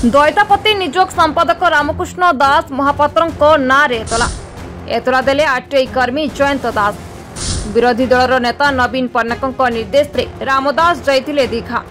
दईतापति निजोग संपादक रामकृष्ण दास महापात्र नाँ एतला देले आरटीआई कर्मी जयंत दास। विरोधी दलर नेता नवीन पट्टनायक निर्देश में रामदास जाइथिले दीघा।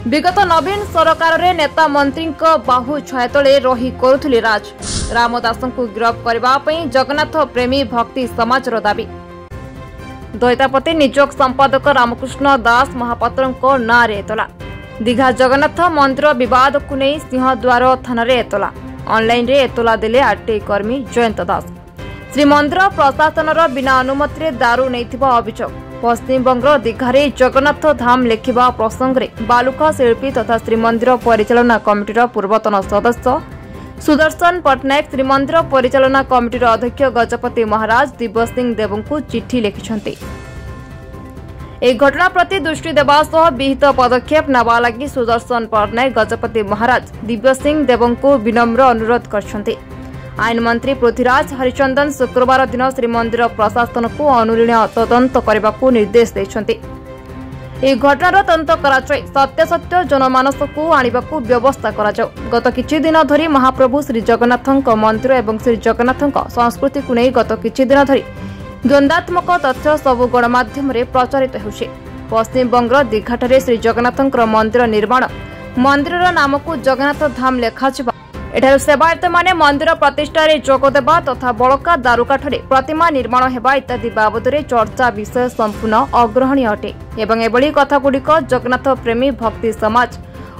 विगत नवीन सरकार रे नेता मंत्री बाहु छाया तले रही करुथिले राज। रामदास को गिरफ्त करने जगन्नाथ प्रेमी भक्ति समाज दाबी। दईतापति निजोग संपादक रामकृष्ण दास महापात्र नाँ एतला। दीघा जगन्नाथ मंदिर विवाद को नहीं सिंहद्वार थाना एतला। ऑनलाइन रे एतला देले आरटीआई कर्मी जयंत दास। श्रीमंदिर प्रशासन बिना अनुमति दारू नहीं अभियोग। पश्चिमबंग दीघारे जगन्नाथ धाम लेखिबा प्रसंग में बालुका शिल्पी तथा श्रीमंदिर परिचालना कमिटीर पूर्वतन सदस्य सुदर्शन पट्टनायक श्रीमंदिर परिचालना कमिटीर अध्यक्ष गजपति महाराज दिव्य सिंह देव को चिठी लिखिछन्ति। एक घटना प्रति दृष्टि देवा सह विहित पदक्षेप नवा लगी सुदर्शन पट्टनायक गजपति महाराज दिव्य सिंह देव को विनम्र अनुरोध करछन्ति। आईन मंत्री पृथ्वीराज हरिचंदन शुक्रवार दिन श्रीमंदिर प्रशासन को अनुऋण तदंत करने को निर्देश देछन्ति। एक घटनार तदंत कराई सत्यासत्य जनमानस को आनिबा को व्यवस्था कराଯାऊ। गत किछि दिन धरी महाप्रभु श्री जगन्नाथଙ୍କ मंदिर एवं श्री जगन्नाथଙ୍କ संस्कृति को नहीं गत किछि दिन धरी द्वंद्वात्मक तथ्य सबु गणमाध्यम प्रचारित होउछि। पश्चिमबंग दीघाठारे श्री जगन्नाथଙ୍କ मंदिर निर्माण मंदिर नाम को जगन्नाथ धाम लेखाजिबा एठार सेवायत माने मंदिर प्रतिष्ठा जोगदेवा तथा बड़का दारुकाठरे प्रतिमा निर्माण हेबा इत्यादि बाबद चर्चा विषय संपूर्ण अग्रहणीय अटे एवं एभली कथागुड़िक जगन्नाथ प्रेमी भक्ति समाज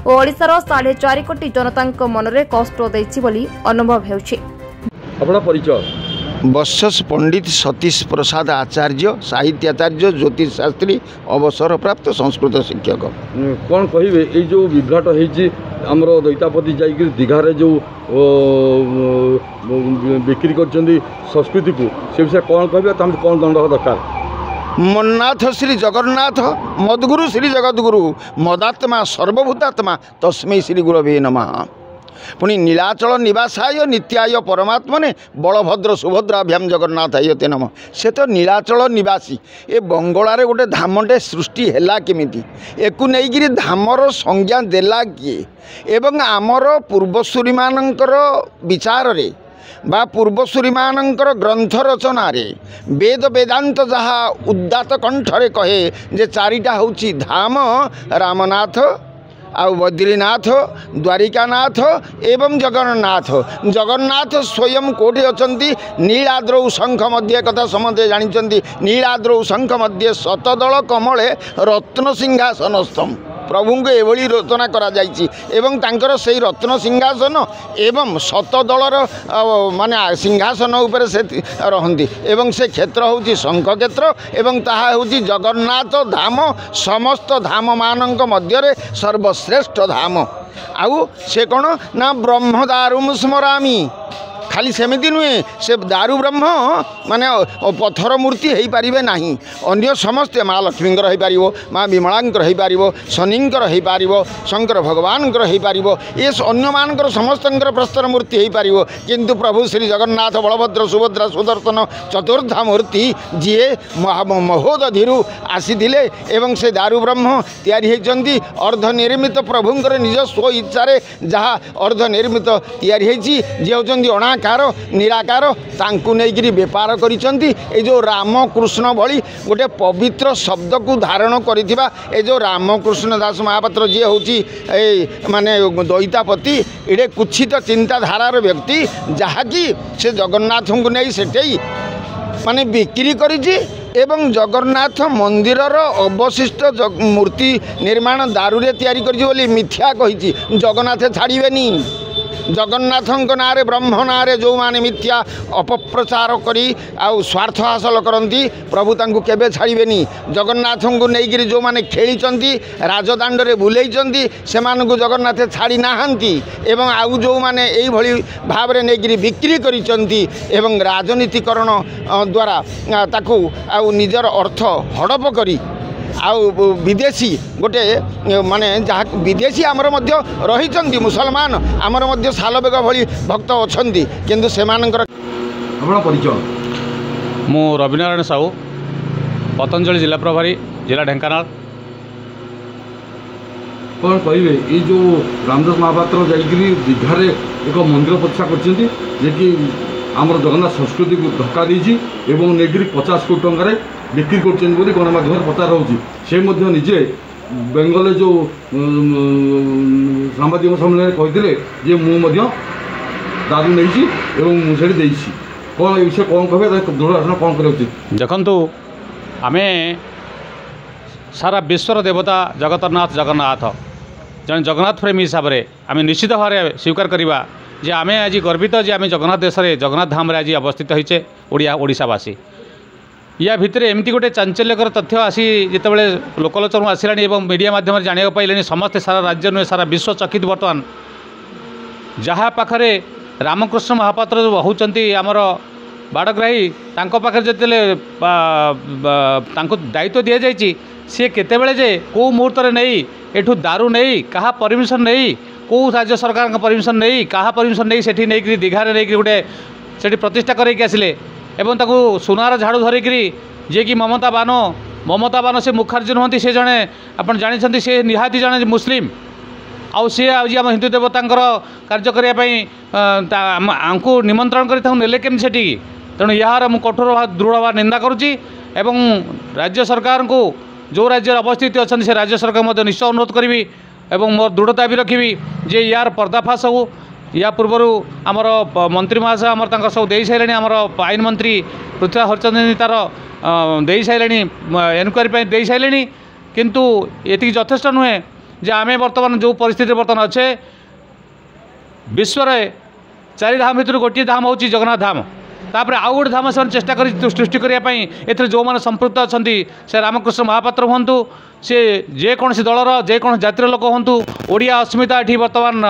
और ओडिशार 4.5 कोटी जनता मनरे कष्ट देछि बोली अनुभव हेउछि। अपना परिचय बत्सस पंडित सतीश प्रसाद आचार्य साहित्याचार्य ज्योतिष शास्त्री अवसर प्राप्त संस्कृत शिक्षक। कौन कहे ये जो विघाट होती आमर दैतापति जाइए दीघारे जो बिक्री कर संस्कृति को से विषय कौन कहे कौन दंड दरकार। मन्नाथ श्री जगन्नाथ मदगुरु श्री जगद्गुरु मदात्मा सर्वभूतात्मा तस्मै श्री गुरवे नमः। पुणी नीलाचल निवासाय नित्याय परमात्मने बलभद्र सुभद्राभ्याम जगन्नाथायते नमः। से तो नीलाचल निवासी ए बंगलारे गोटे धामटे सृष्टि हैला केमिति एकु नेइगिरी धामर संज्ञा देला किए एवं आमर पूर्वसूरी मानकर विचार रे बा पूर्वसूरी मानकर ग्रंथ रचना रे वेद वेदांत जहाँ उद्दात कंठरे कहे जे चारिटा होची धाम रामनाथ आउ बद्रीनाथ द्वारिकानाथ एवं जगन्नाथ। जगन्नाथ स्वयं कोठी अछंती नीलाद्रौ शंख मध्य कथा समझे जानिचंती। नीलाद्रौ शंख मध्य शतदल कमले रत्न सिंहासनस्थम प्रभु को एभली रचना करा जाइछि एवं तांकर सेई रत्न सिंहासन एवं शतदलर माने सिंहासन उपर से रहंती एवं से क्षेत्र होछि शंख क्षेत्र एवं ताहा होछि जगन्नाथ धाम समस्त धाम मानक मध्य सर्वश्रेष्ठ धाम। आउ से कौन ना ब्रह्म दारुम स्मरामी खाली सेमिति नुहे से दारू ब्रह्म माने पत्थर मूर्ति हो पारे ना अन्य समस्ते माँ लक्ष्मींकर हो पार माँ विमलांकर हो पार शनिंकर हो पार शंकर भगवानकर हो पार ये अन्य मानकर समस्तंकर प्रस्तर मूर्ति हो पार किंतु प्रभु श्री जगन्नाथ बलभद्र सुभद्रा सुदर्शन चतुर्धा मूर्ति जीए महोदधिरू आसी एवं से दारू ब्रह्म तैयारी अर्धनिर्मित प्रभुंकर निज स्व इच्छा जहाँ अर्धनिर्मित तैयारी जी होती अणाकार निराकार तांकु नेइगिरी बेपार करिसंती। ए जो रामकृष्ण भली गोटे पवित्र शब्द को धारण करिथिबा ए जो रामकृष्ण दास महापात्र जी होची ए माने दैतापति एडे कुछित चिंताधारार व्यक्ति जहाँकि से जगन्नाथ को नहीं सेठे माने बिक्री करिछि एवं जगन्नाथ मंदिरर अवशिष्ट मूर्ति निर्माण दारूरे तैयारी करिछि बोली मिथ्या कहिछि। जगन्नाथ छाड़िबेनी जगन्नाथ नारे ब्रह्म नारे जो माने मिथ्या अपप्रचार करी आउ स्वार्थ हासिल करती प्रभु तांको केबे छाड़िबेनी। जगन्नाथ को नहींकि जो माने खेली राजदांड रे बुलेइचंती से मानकु जगन्नाथ छाड़ी नाहांती एवं आउ जो माने एई भली भाव रे नहींकि बिक्री करिचंती एवं राजनीतिकरण द्वारा ताकू आउ निजर अर्थ हड़प करी आउ विदेशी गोटे माने जहाँ विदेशी आमर मध्य रही मुसलमान आमर मध्य सालबेग भली भक्त अछंती किंतु सेमानकर अपना परिचय। मु रविनारायण साहू पतंजलि जिला प्रभारी जिला ढेंकानाल। कौन कहे ये जो रामदास महापात्र जाइए दीघारे एक मंदिर प्रतिष्ठा करकि आमर जगन्नाथ संस्कृति को धक्का देगी नहीं 50 कोटी टकर बिक्री कर गणमाध्यम प्रचार होजे बेंगल जो साम्बादिक सम्मेलन कहते मुझे दारू नहीं मुझे कौन ये विषय कौन कहे दृढ़ कौन कर उचित देखु आम सारा विश्वर देवता जगतरनाथ जगन्नाथ जन जगन्नाथ प्रेमी हिसाब से आम निश्चित भाव में स्वीकार करवा जे आम आज गर्वित जे आम जगन्नाथ देश में जगन्नाथ धाम आज अवस्थित होचे ओडिशावासी या भितर एमती गोटे चांचल्यकर तथ्य आसी जितेबाला लोकलोचन आसला मीडिया माध्यम जाना पाइले समस्ते सारा राज्य नुहे सारा विश्व चकित बर्तमान जहाँ पाखरे रामकृष्ण महापात्र जो होती आमर बाड़ग्राही पाखे जो दायित्व दि जाइए सी केतेबेले जे कौ मुहूर्त नहीं एठू दारू नहीं कहा परमिशन नहीं कौ राज्य सरकार का परमिशन नहीं कहा परमिशन नहीं सेठी नहीं दीघारे नहीं गोटे सेठी प्रतिष्ठा करके आसिले एवं ताकू सुनार झाड़ू धरिकी जे कि ममता बानो से मुखार्जी नुहति से जड़े आप जानते सी निहाती जड़े मुस्लिम आउ सी आज आम हिंदू देवतांकर कार्य करने निमंत्रण कर केमी से तेणु यार मु कठोर दृढ़ भाव निंदा करुच्ची एवं राज्य सरकार को जो राज्य अवस्थित अच्छा से राज्य सरकार निश्चय अनुरोध करी एवं मोर दृढ़ता भी रखी जे यार पर्दाफाश हो या पूर्वर आमर मंत्री महाशय आमर सब दे सारे आमर आईन मंत्री पृथ्वीराज हरिचंदन तार दे सारे एनक्वारी दे सारे किंतु ये यथेष्ट नुहे जे आम बर्तमान जो परिस्थिति बर्तमान अच्छे विश्व 4 धाम भितर गोटे धाम हूँ जगन्नाथ धाम तापर आउ गोटे धाम से चेष्टा कर सृष्टि करने ए जो मैंने संपृक्त अच्छा से रामकृष्ण महापात्र हूँ सी जेकोसी दलर जेकोसी जातिर लोक हूँ ओडिया अस्मिता ये बर्तमान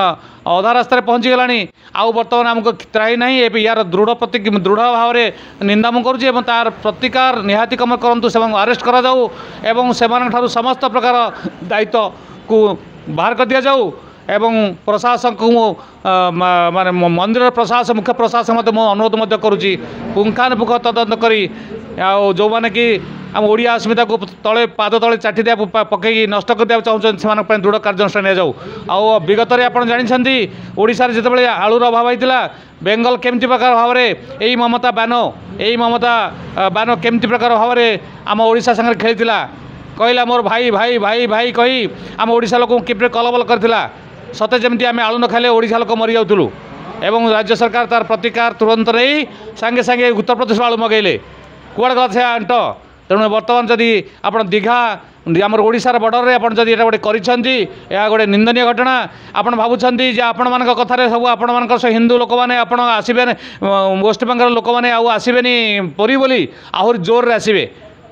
अधा रास्तार पहुँची गला आउ बर्तमान आमको त्राही ना यार दृढ़ भाव में निंदा मुझे तार प्रतिकार निहाती कम करूँ से अरेस्ट कराऊ एवं से समस्त प्रकार दायित्व को बाहर कर दि जाऊ एवं प्रशासन को माने मंदिर प्रशासन मुख्य प्रशासन मत अनुरोध करुच्ची पुंखानुपुख तदंत करी जो मैंने कि आम ओडिया अस्मिता को तले पाद तले चाटी दिया पकई नष्ट कर दिया चाहते से दृढ़ कार्यानुष्ठान जाऊ आउ विगत में आप जानते ओडिशा जिते बड़े आलूर अभाव होता बेंगल केमती प्रकार भाव में यही ममता बानो केमती प्रकार भाव में आम ओडिशा संगे खेलता कहला मोर भाई भाई भाई भाई कही आम ओडिशा लोक किपरि कलबल करथिला सते जमती आम आलू न खाले ओडिशा लोक मरी जाउथुलु एवं राज्य सरकार तार प्रतिकार तुरंत नहीं सांगे सांगे उत्तर प्रदेश आलू मगैले कुआड़े गला से अंट तेणु बर्तमान जदि आप दीघा आमर ओडिशार बॉर्डर में जब ये गोटे करिसेंती या गोटे निंदनीय घटना आपन भावुछंती जे आपण मान कथार सब आपण हिंदू लोक मैंने आप आसबे वेस्ट बेंगल लोक मैंने आसबेनि पुरी बोली आहरी जोर आसबे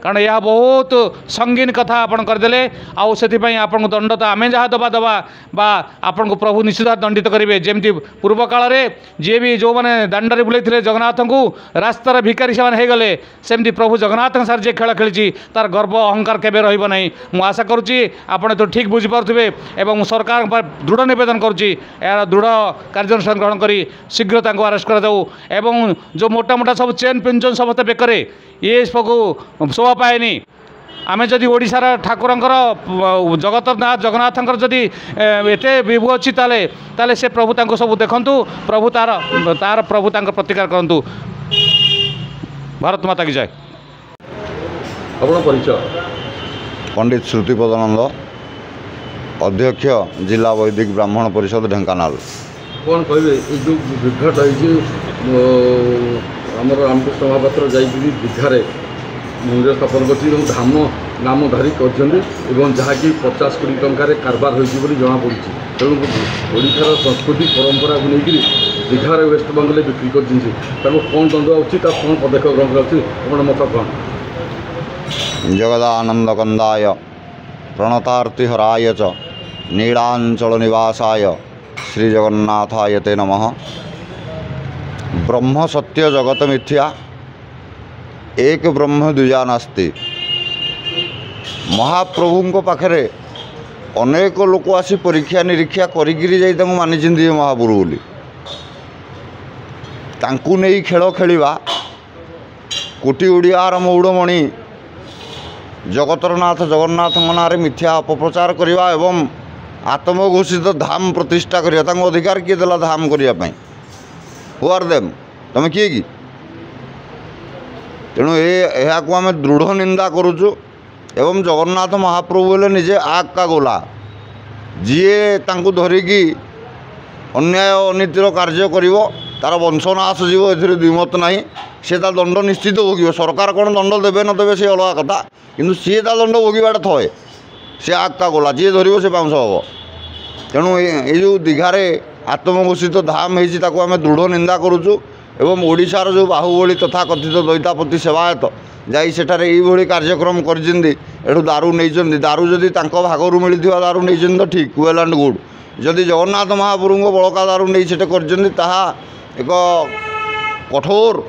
कारण यह बहुत संगीन कथा आपन करदे आउ से आपन दंड तो आम जहाँ दबा दबा बा आपन को प्रभु निश्चित दंडित करेंगे जमती पूर्व काल में जी भी जो मैंने दांडे बुले जगन्नाथ को रास्तार भिकारी से गले सेमती प्रभु जगन्नाथ सार जे खेल खेली तार गर्व अहंकार केबे रहिबो नहीं मु आशा करुच्ची आपन तो ठीक बुझीपे एवं सरकार दृढ़ निवेदन करुच्ची यार दृढ़ कार्यानुष्ठान ग्रहण करी शीघ्र तांको अरेस्ट कराऊ एवं जो मोटा मोटा सब चेन पिंजन समस्त बेकरे ये सबको शोभा पाएनि आमे जदि ओडिशार ठाकुरंकर जगन्नाथंकर जदि एते विभू अच्छी ताले से प्रभु तांको सब देखंतु प्रभु तार प्रभु तांको प्रतिकार करंतु। भारत माता की जय। अपना परिचय? पंडित श्रुतिपदानंद, अध्यक्ष जिला वैदिक ब्राह्मण परिषद ढेंकानाल। कौन कहे जो विघट आमर रामकृष्ण महापात्र जाइए दीघारे मंदिर स्थापन कर धाम नामधारी कर जहाँकि 50 कोटी टंकार कारबार होती जमापड़ी तेणु ओडिशार संस्कृति परंपरा को लेकर दीघारे वेस्ट बेंगल बिक्री कर कौन दंड उचित कौन पदक्षेप ग्रहण कर मत कौन? जगदानंद कंदाय प्रणतार्तिहराय च नीलांचल निवासाय श्री जगन्नाथाय ते नमः। ब्रह्म सत्य जगत मिथ्या एक ब्रह्म द्विजा नास्ति। महाप्रभु पाखे अनेक लोक आसी परीक्षा निरीक्षा करी जाई मानी चिंती महाप्रभु बोली तांकु नहीं खेल खेलिबा कोटी ओडियार मौड़मणि जगतरनाथ जगन्नाथ नारे मिथ्या अपप्रचार करवा एवं आत्मघोषित धाम प्रतिष्ठा करिया तांको अधिकार किए देला धाम करिया पई हु आर देम तुम किए कि तेणु यह आम दृढ़ निंदा करुचु एवं जगन्नाथ महाप्रभु बोले निजे आग का गोला जीए तांको धरिकी अन्याय अनीतिर कार्य करिवो तार वंशनाश जीव ए द्विमत ना सी दंड निश्चित भोग सरकार कौन दंड देवे न देवे से अलग कथा किंतु सी दंड भोगवाटा थए सी आग का गोला जी धर से पाँच हम तेणु ये जो दीघारे आत्मघोषित धाम होती आम दृढ़ निंदा करुचु एवं ओडिशार जो बाहुबली तथा कथित दैतापति सेवायत जाई सेठारे यही कार्यक्रम कर दारू नहीं दारू जदि भागर मिलता दारू नहीं तो ठीक वेल एंड गुड जदि जगन्नाथ महाप्रभु को बड़का दारू नहीं से एक कठोर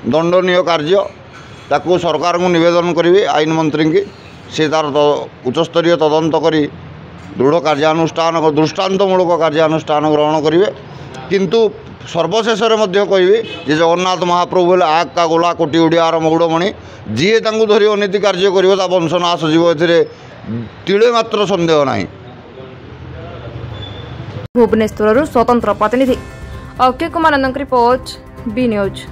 दंडनीय कार्य ताकू सरकार को निवेदन करी आईन मंत्री की से तार उच्चस्तरीय तदंत करी दृढ़ कार्यानुष्ठान दृष्टांतमूलक कार्यानुष्ठान ग्रहण करेंगे किंतु सर्वशेष कहबी जे जगन्नाथ महाप्रभु बोले आग का गोला कोटी ओडियार मौड़मणि जीए धरी अनीति कार्य कर वंशनाश जीव ए मात्र सन्देह ना। भुवनेश्वर स्वतंत्र प्रतिनिधि अक्षय कुमार नंदन रिपोर्ट बी न्यूज।